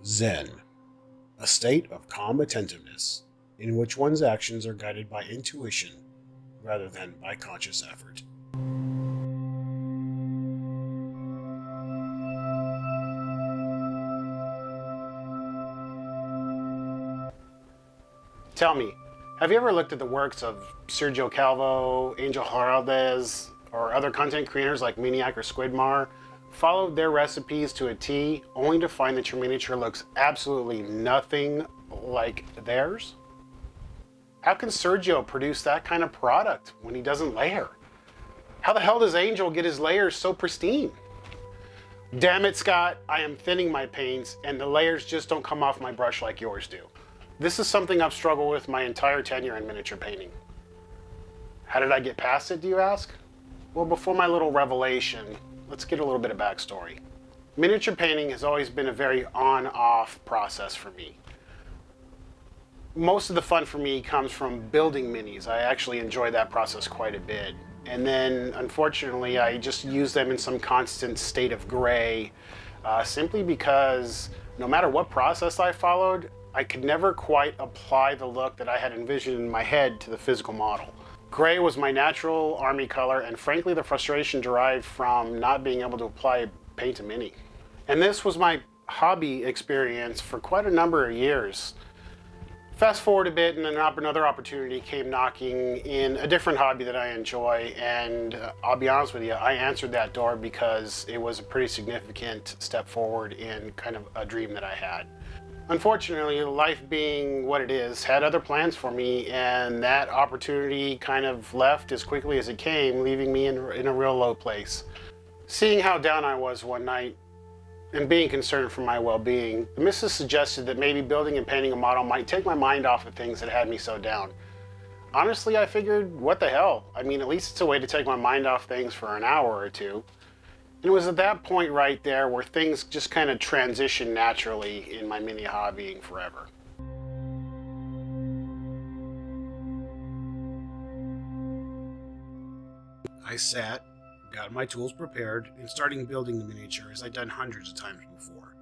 Zen, a state of calm attentiveness in which one's actions are guided by intuition rather than by conscious effort. Tell me, have you ever looked at the works of Sergio Calvo, Angel Jaraldez, or other content creators like Maniac or Squidmar, followed their recipes to a T, only to find that your miniature looks absolutely nothing like theirs? How can Sergio produce that kind of product when he doesn't layer? How the hell does Angel get his layers so pristine? Damn it, Scott, I am thinning my paints and the layers just don't come off my brush like yours do. This is something I've struggled with my entire tenure in miniature painting. How did I get past it, do you ask? Well, before my little revelation, let's get a little bit of backstory. Miniature painting has always been a very on-off process for me. Most of the fun for me comes from building minis. I actually enjoy that process quite a bit. And then, unfortunately, I just use them in some constant state of gray, simply because no matter what process I followed, I could never quite apply the look that I had envisioned in my head to the physical model. Gray was my natural army color, and frankly the frustration derived from not being able to apply paint to mini. And this was my hobby experience for quite a number of years. Fast forward a bit and another opportunity came knocking in a different hobby that I enjoy, and I'll be honest with you, I answered that door because it was a pretty significant step forward in kind of a dream that I had. Unfortunately, life being what it is, had other plans for me, and that opportunity kind of left as quickly as it came, leaving me in a real low place. Seeing how down I was one night, and being concerned for my well-being, the missus suggested that maybe building and painting a model might take my mind off of things that had me so down. Honestly, I figured, what the hell? I mean, at least it's a way to take my mind off things for an hour or two. And it was at that point right there where things just kind of transitioned naturally in my mini hobbying forever. I sat, got my tools prepared, and started building the miniature as I'd done hundreds of times before.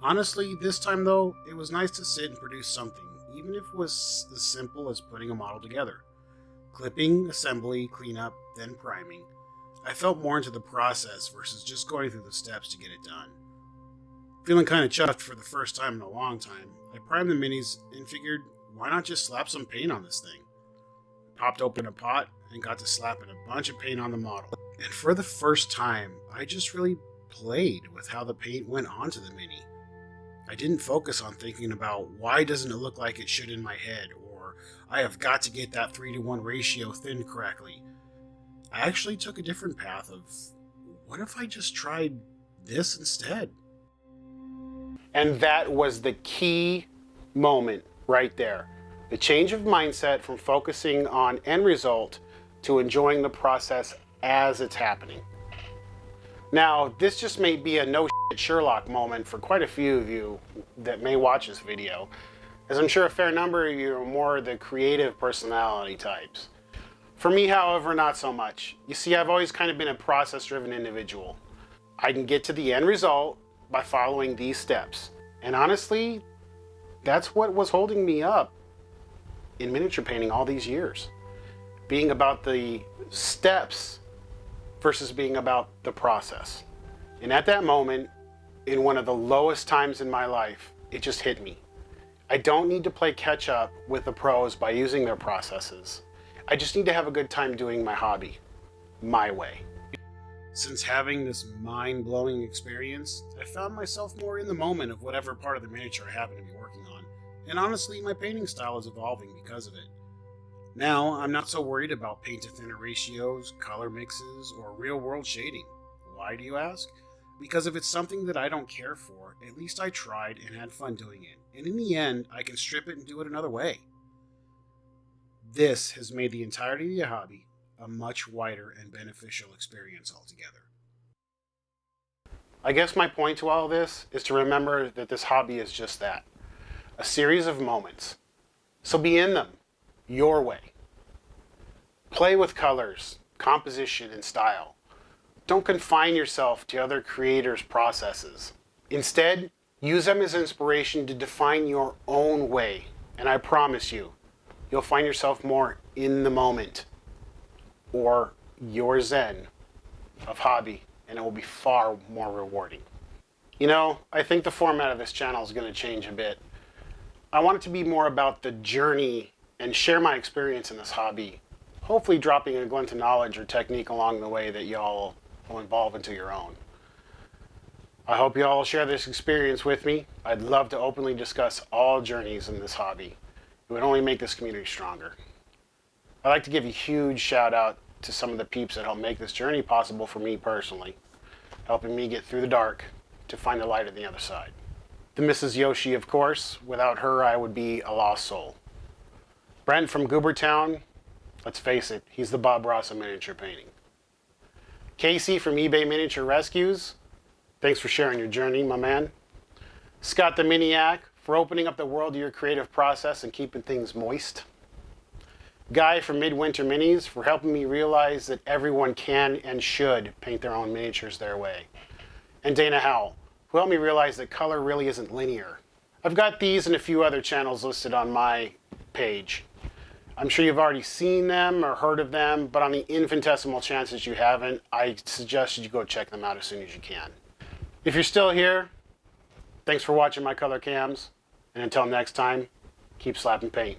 Honestly, this time though, it was nice to sit and produce something, even if it was as simple as putting a model together. Clipping, assembly, cleanup, then priming. I felt more into the process versus just going through the steps to get it done. Feeling kind of chuffed for the first time in a long time, I primed the minis and figured, why not just slap some paint on this thing? Popped open a pot and got to slapping a bunch of paint on the model. And for the first time, I just really played with how the paint went onto the mini. I didn't focus on thinking about why doesn't it look like it should in my head, or I have got to get that 3:1 ratio thinned correctly. I actually took a different path of, what if I just tried this instead? And that was the key moment right there. The change of mindset from focusing on end result to enjoying the process as it's happening. Now, this just may be a no shit Sherlock moment for quite a few of you that may watch this video, as I'm sure a fair number of you are more the creative personality types. For me, however, not so much. You see, I've always kind of been a process-driven individual. I can get to the end result by following these steps. And honestly, that's what was holding me up in miniature painting all these years. Being about the steps versus being about the process. And at that moment, in one of the lowest times in my life, it just hit me. I don't need to play catch up with the pros by using their processes. I just need to have a good time doing my hobby, my way. Since having this mind-blowing experience, I found myself more in the moment of whatever part of the miniature I happen to be working on, and honestly, my painting style is evolving because of it. Now, I'm not so worried about paint-to-thinner ratios, color mixes, or real-world shading. Why, do you ask? Because if it's something that I don't care for, at least I tried and had fun doing it, and in the end, I can strip it and do it another way. This has made the entirety of the hobby a much wider and beneficial experience altogether. I guess my point to all this is to remember that this hobby is just that. A series of moments. So be in them, your way. Play with colors, composition, and style. Don't confine yourself to other creators' processes. Instead, Use them as inspiration to define your own way, and I promise you, you'll find yourself more in the moment, or your zen of hobby, and it will be far more rewarding. You know, I think the format of this channel is going to change a bit. I want it to be more about the journey and share my experience in this hobby, hopefully dropping a glint of knowledge or technique along the way that y'all will evolve into your own. I hope y'all will share this experience with me. I'd love to openly discuss all journeys in this hobby. It would only make this community stronger. I'd like to give a huge shout out to some of the peeps that helped make this journey possible for me personally, helping me get through the dark to find the light on the other side. The Mrs. Yoshi, of course. Without her, I would be a lost soul. Brent from Goobertown, let's face it, he's the Bob Ross of miniature painting. Casey from eBay Miniature Rescues, thanks for sharing your journey, my man. Scott the Miniac, for opening up the world to your creative process and keeping things moist. Guy from Midwinter Minis, for helping me realize that everyone can and should paint their own miniatures their way. And Dana Howl, who helped me realize that color really isn't linear. I've got these and a few other channels listed on my page. I'm sure you've already seen them or heard of them, but on the infinitesimal chances you haven't, I suggest you go check them out as soon as you can. If you're still here, thanks for watching my color cams, and until next time, keep slapping paint.